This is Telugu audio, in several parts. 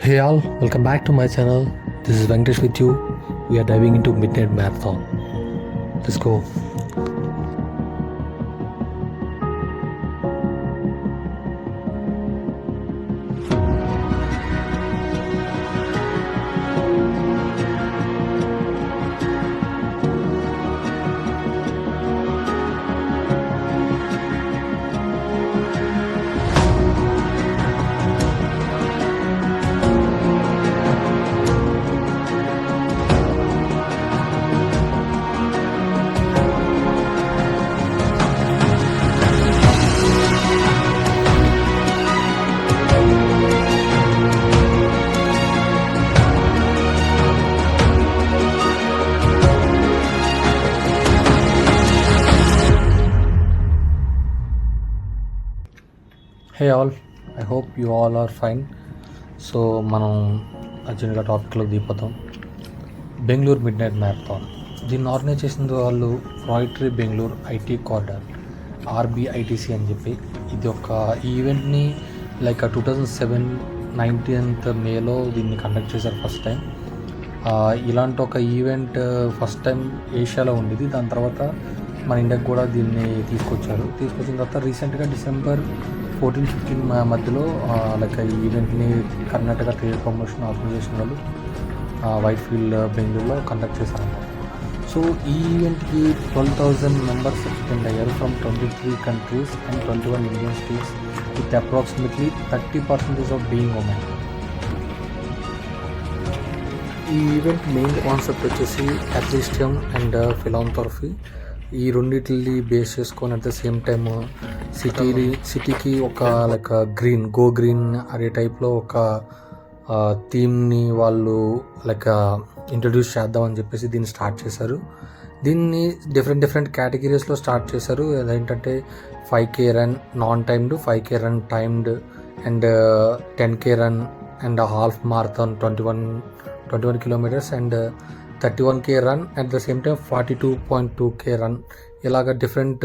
Hey all, welcome back to my channel. This is Venkatesh with you. We are diving into Midnight Marathon. Let's go. Hey all, I hope you all are fine. So మనం అర్జెంట్గా టాపిక్లో దిగిపోతాం. బెంగళూరు మిడ్ నైట్ మ్యారథాన్ దీన్ని ఆర్గనైజ్ చేసిన వాళ్ళు రాయిటరీ బెంగళూరు ఐటీ కార్డర్ RBITC అని చెప్పి ఇది ఒక ఈవెంట్ని లైక్ 2007 19th మేలో దీన్ని కండక్ట్ చేశారు ఫస్ట్ టైం. ఇలాంటి ఒక ఈవెంట్ ఫస్ట్ టైం ఏషియాలో ఉండేది. దాని తర్వాత మన ఇండియాకి కూడా దీన్ని తీసుకొచ్చిన తర్వాత రీసెంట్గా December 14-15 మధ్యలో లైక్ ఈ ఈవెంట్ని కర్ణాటక ట్రేడ్ ప్రమోషన్ ఆర్గనైజేషన్ వాళ్ళు వైట్ ఫీల్డ్ బెంగళూరులో కండక్ట్ చేశారన్నమాట. సో ఈ ఈవెంట్కి 12,000 మెంబర్స్ అటెండ్ అయ్యారు from 23 countries and 21 Indian states with approximately 30% of being women. ఈ ఈవెంట్ మెయిన్ కాన్సెప్ట్ వచ్చేసి అథ్లీస్టియం అండ్ ఫిలాంథ్రఫీ. ఈ రెండింటిని బేస్ చేసుకొని అట్ ద సేమ్ టైమ్ సిటీకి ఒక లైక్ గో గ్రీన్ అనే టైప్లో ఒక థీమ్ని వాళ్ళు లైక్ ఇంట్రడ్యూస్ చేద్దామని చెప్పేసి దీన్ని స్టార్ట్ చేశారు. దీన్ని డిఫరెంట్ కేటగిరీస్లో స్టార్ట్ చేశారు. అదేంటంటే 5K run non timed, 5K run timed and 10K run and half marathon 21 kilometres and 31K run at the same time 42.2K run. ఇలాగ డిఫరెంట్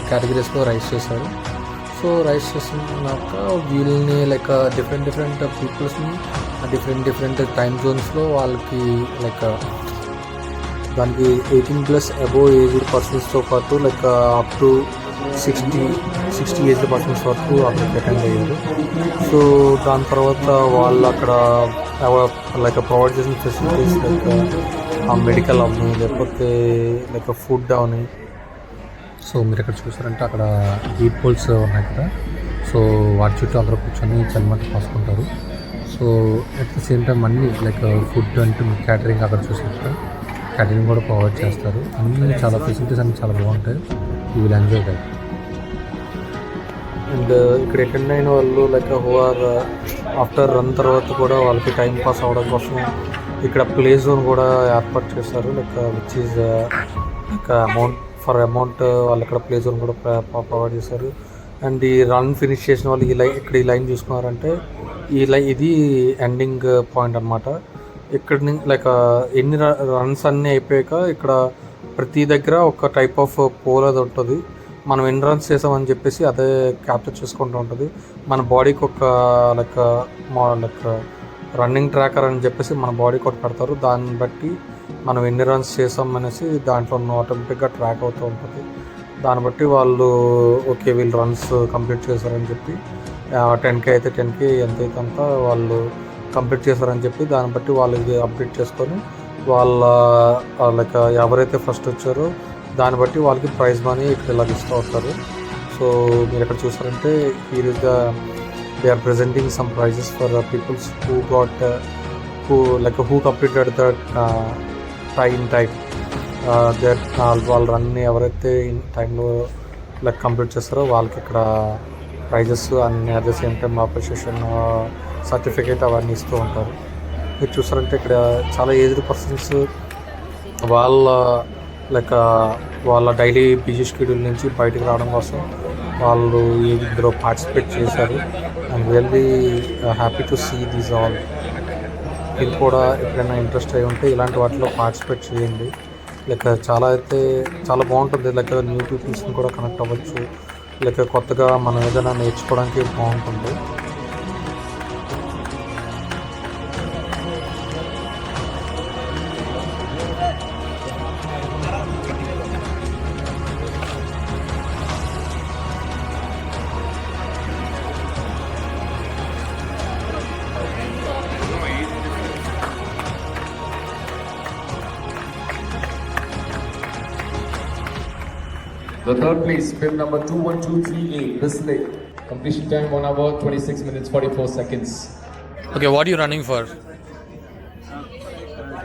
కేటగిరీస్లో రైస్ చేశారు. సో రైస్ చేసినాక వీళ్ళని లైక్ డిఫరెంట్ పీపుల్స్ని డిఫరెంట్ టైమ్ జోన్స్లో వాళ్ళకి లైక్ దానికి 18+ అబోవ్ ఏజ్డ్ పర్సన్స్తో పాటు like up to 60 aged persons వరకు అక్కడికి అటెండ్ అయ్యారు. సో దాని తర్వాత వాళ్ళు అక్కడ లైక్ ప్రొవైడ్ చేసిన ఫెసిలిటీస్ లైక్ మెడికల్ అవని లేకపోతే లైక్ ఫుడ్ అవని. సో మీరు ఇక్కడ చూసారంటే అక్కడ హీట్ పోల్స్ ఉన్నాయి కదా. సో వాటి చుట్టూ అందరూ కూర్చొని చలిమంట కాసుకుంటారు. So at the same time అన్నీ లైక్ ఫుడ్ అంటే క్యాటరింగ్ అక్కడ చూసినట్టు క్యాటరింగ్ కూడా ప్రొవైడ్ చేస్తారు. అన్నీ చాలా ఫెసిలిటీస్ అన్నీ చాలా బాగుంటాయి. You will enjoy that. And ఇక్కడ అటెండ్ అయిన వాళ్ళు like who are after run తర్వాత కూడా వాళ్ళకి టైం పాస్ అవ్వడం కోసం ఇక్కడ ప్లే జోన్ కూడా ఏర్పాటు చేశారు. Like which is like amount వాళ్ళు ఇక్కడ ప్లే జోన్ కూడా ప్రొవైడ్ చేశారు. అండ్ ఈ రన్ ఫినిష్ చేసిన వాళ్ళు ఇక్కడ ఈ లైన్ చూసుకున్నారంటే ఇది ఎండింగ్ పాయింట్ అనమాట. ఇక్కడ నుంచి లైక్ ఎన్ని రన్స్ అన్నీ అయిపోయాక ఇక్కడ ప్రతి దగ్గర ఒక టైప్ ఆఫ్ పోల్ అది ఉంటుంది. మనం ఎన్ని రన్స్ చేసామని చెప్పేసి అదే క్యాప్చర్ చేసుకుంటూ ఉంటుంది. మన బాడీకి ఒక లైక్ రన్నింగ్ ట్రాకర్ అని చెప్పేసి మన బాడీకి ఒకటి పెడతారు. దాన్ని బట్టి మనం ఎన్ని రన్స్ చేసాం అనేసి దాంట్లో ఆటోమేటిక్గా ట్రాక్ అవుతూ ఉంటుంది. దాన్ని బట్టి వాళ్ళు ఓకే వీళ్ళు రన్స్ కంప్లీట్ చేశారని చెప్పి 10K అయితే 10K ఎంతైతే అంత వాళ్ళు కంప్లీట్ చేశారని చెప్పి దాన్ని బట్టి వాళ్ళు ఇది అప్డేట్ చేసుకొని వాళ్ళ లైక్ ఎవరైతే ఫస్ట్ వచ్చారో దాన్ని బట్టి వాళ్ళకి ప్రైజ్ మనీ ఇక్కడ లభిస్తూ ఉంటారు. సో మీరు ఎక్కడ చూసారంటే here is they are presenting some prizes for peoples who completed that time that వాళ్ళ రన్ని ఎవరైతే టైంలో లైక్ కంప్లీట్ చేస్తారో వాళ్ళకి ఇక్కడ ప్రైజెస్ అన్నీ at the same time appreciation certificate అవన్నీ ఇస్తూ ఉంటారు. మీరు చూసారంటే ఇక్కడ చాలా ఏజ్డ్ పర్సన్స్ వాళ్ళ డైలీ బిజీ షెడ్యూల్ నుంచి బయటకు రావడం కోసం వాళ్ళు ఇందులో పార్టిసిపేట్ చేశారు. And really happy to see these all. మీరు కూడా ఎప్పుడైనా ఇంట్రెస్ట్ అయి ఉంటే ఇలాంటి వాటిలో పార్టిసిపేట్ చేయండి. లైక్ చాలా బాగుంటుంది. లైక్ న్యూ పీపుల్స్ని కూడా కనెక్ట్ అవ్వచ్చు. లైక్ కొత్తగా మనం ఏదైనా నేర్చుకోవడానికి బాగుంటుంది. The third place, bib number 21238, Bisley. Completion time 1 hour, 26 minutes, 44 seconds. Okay, what are you running for?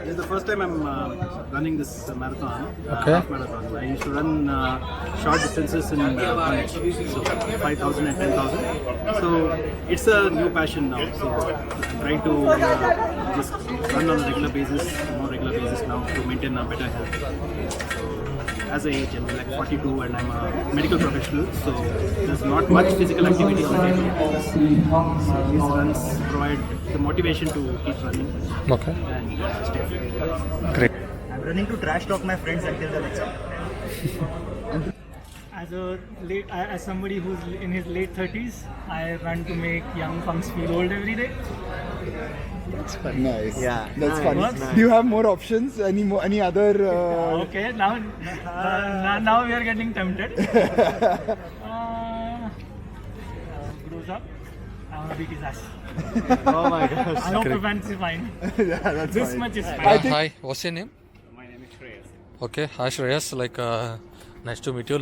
This is the first time I'm running this marathon, Okay. half marathon. I used to run short distances in college, so 5,000 and 10,000. So it's a new passion now. So I'm trying to just run on a regular basis, more regular basis now to maintain a better health. So as I age, I'm like 42 and I'm a medical professional, so there's not much physical activity on daily basis. So these runs provide the motivation to keep running Okay. and stay fit. Great. I'm running to trash talk my friends until the next one. As somebody who's in his late 30s, I run to make young punks feel old every day. Nice. Yeah. That's Nice. fun. Nice. Do you have more options? Any other? Okay, now we are getting tempted. Grows up, I want to beat his ass. Oh my gosh. No offense is fine. Yeah, that's This fine. much is I fine. think- Hi, what's your name? My name is Shreyas. Okay, hi Shreyas. Nice to meet you.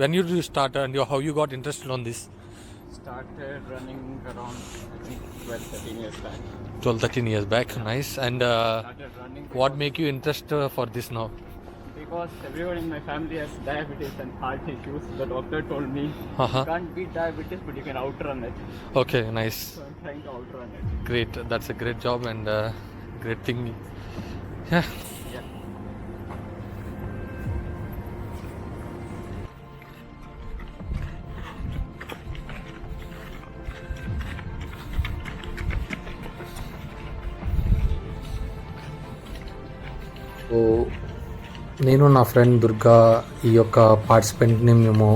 When you start and how you got interested on this? Started running around, I think, 12-13 years back. 12-13 years back. Nice. And Started running what make you interested for this now? because everyone in my family has diabetes and heart issues. The doctor told me Uh-huh. you can't beat diabetes, but you can outrun it. Okay, nice. So I'm trying to outrun it. Great. That's a great job and great thing. Yeah. Yeah. So నేను నా ఫ్రెండ్ దుర్గా ఈ యొక్క పార్టిసిపెంట్ని మేము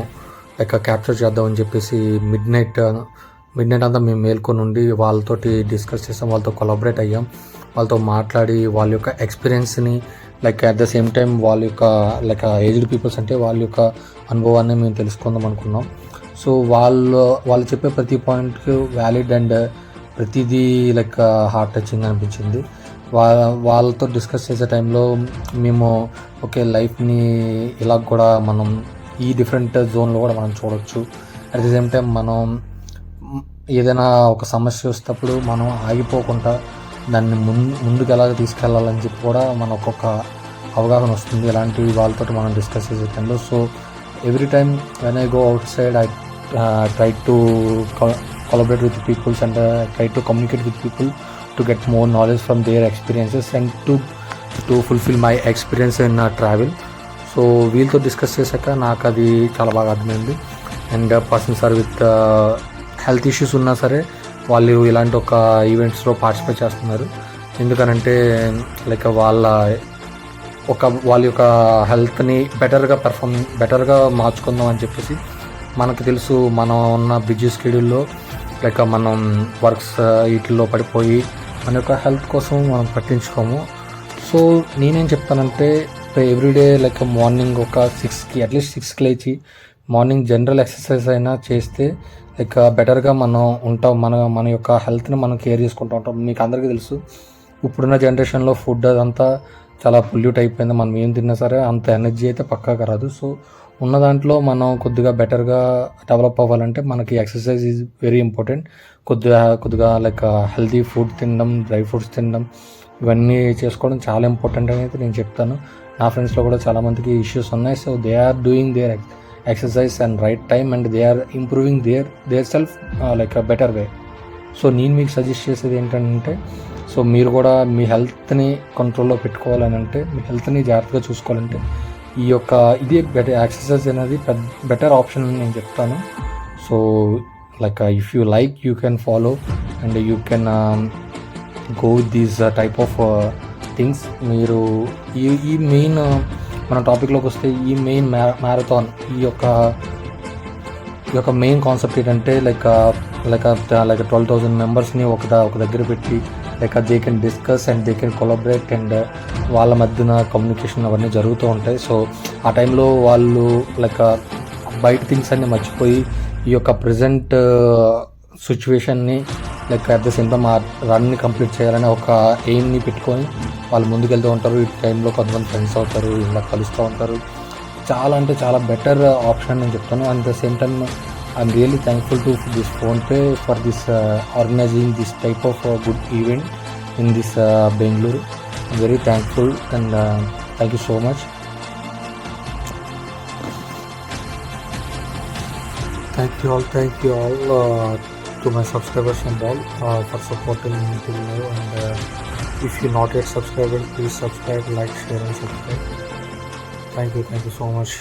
క్యాప్చర్ చేద్దామని చెప్పేసి మిడ్ నైట్ అంతా మేము మేల్కొని ఉండి వాళ్ళతోటి డిస్కస్ చేసాం, వాళ్ళతో కొలాబరేట్ అయ్యాం, వాళ్ళతో మాట్లాడి వాళ్ళ యొక్క ఎక్స్పీరియన్స్ని అట్ ద సేమ్ టైం వాళ్ళ యొక్క ఏజ్డ్ పీపుల్స్ అంటే వాళ్ళ యొక్క అనుభవాన్ని మేము తెలుసుకుందాం అనుకున్నాం. సో వాళ్ళు చెప్పే ప్రతి పాయింట్కి వ్యాలిడ్ అండ్ ప్రతిదీ హార్ట్ టచింగ్ అనిపించింది. వాళ్ళతో డిస్కస్ చేసే టైంలో మేము లైఫ్ని ఇలా కూడా మనం ఈ డిఫరెంట్ జోన్లో కూడా మనం చూడవచ్చు. అట్ ది సేమ్ టైం మనం ఏదైనా ఒక సమస్య వస్తేప్పుడు మనం ఆగిపోకుండా దాన్ని ముందుకు ఎలా తీసుకెళ్ళాలని చెప్పి కూడా మన ఒక్కొక్క అవగాహన వస్తుంది ఇలాంటి వాళ్ళతో మనం డిస్కస్ చేసే టైంలో. So every time when I go out side I try to collaborate with people and try to communicate with people to get more knowledge from their experiences and to fulfill my experience in travel. So వీళ్ళతో డిస్కస్ చేశాక నాకు అది చాలా బాగా అర్థమైంది. And persons are with health issues ఉన్నా సరే వాళ్ళు ఇలాంటి ఒక ఈవెంట్స్లో పార్టిసిపేట్ చేస్తున్నారు. ఎందుకనంటే వాళ్ళ యొక్క హెల్త్ని బెటర్గా మార్చుకుందాం అని చెప్పేసి మనకు తెలుసు మనం ఉన్న బిజీ స్కెడ్యూల్లో మనం వర్క్స్ వీటిల్లో పడిపోయి మన యొక్క హెల్త్ కోసం మనం పట్టించుకోము. సో నేనేం చెప్తానంటే ఎవ్రీడే మార్నింగ్ ఒక 6కి అట్లీస్ట్ 6కి లేచి మార్నింగ్ జనరల్ ఎక్సర్సైజ్ అయినా చేస్తే బెటర్గా మనం ఉంటాం. మన యొక్క హెల్త్ని మనం కేర్ చేసుకుంటూ ఉంటాం. మీకు అందరికీ తెలుసు ఇప్పుడున్న జనరేషన్లో ఫుడ్ అదంతా చాలా పొల్యూట్ అయిపోయింది. మనం ఏం తిన్నా సరే అంత ఎనర్జీ అయితే పక్కాగా రాదు. సో ఉన్న దాంట్లో మనం కొద్దిగా బెటర్గా డెవలప్ అవ్వాలంటే మనకి ఎక్సర్సైజ్ ఈజ్ వెరీ ఇంపార్టెంట్. కొద్దిగా హెల్తీ ఫుడ్ తినడం, డ్రై ఫ్రూట్స్ తినడం ఇవన్నీ చేసుకోవడం చాలా ఇంపార్టెంట్ అనేది నేను చెప్తాను. నా ఫ్రెండ్స్లో కూడా చాలామందికి ఇష్యూస్ ఉన్నాయి. So they are doing their exercise and right time and they are improving their self better way. So నేను మీకు సజెస్ట్ చేసేది ఏంటంటే సో మీరు కూడా మీ హెల్త్ని కంట్రోల్లో పెట్టుకోవాలని అంటే మీ హెల్త్ని జాగ్రత్తగా చూసుకోవాలంటే ఇదే ఎక్సర్సైజ్ అనేది బెటర్ ఆప్షన్ అని నేను చెప్తాను. So if you like you can follow and you can go with these type of things. మీరు ఈ మెయిన్ మన టాపిక్లోకి వస్తే ఈ మెయిన్ మ్యారథాన్ ఈ యొక్క మెయిన్ కాన్సెప్ట్ ఏంటంటే 12,000 మెంబర్స్ని ఒక దగ్గర పెట్టి they can discuss and they can collaborate and వాళ్ళ మధ్యన కమ్యూనికేషన్ అవన్నీ జరుగుతూ ఉంటాయి. సో ఆ టైంలో వాళ్ళు బయట థింగ్స్ అన్నీ మర్చిపోయి ఈ యొక్క ప్రజెంట్ సిచ్యువేషన్ని అట్ ద సేమ్ టైం ఆ రన్ని కంప్లీట్ చేయాలని ఒక ఎయిమ్ని పెట్టుకొని వాళ్ళు ముందుకెళ్తూ ఉంటారు. ఈ టైంలో కొంతమంది ఫ్రెండ్స్ అవుతారు, ఇలా కలుస్తూ ఉంటారు. చాలా అంటే చాలా బెటర్ ఆప్షన్ నేను చెప్తాను. And the same time I'm really thankful to this PhonePe for this organizing this type of good event in this Bengaluru. I'm very thankful and thank you so much. Thank you all to my subscribers and all for supporting me till now. And if you're not yet subscribed, please subscribe, like, share and subscribe. Thank you so much.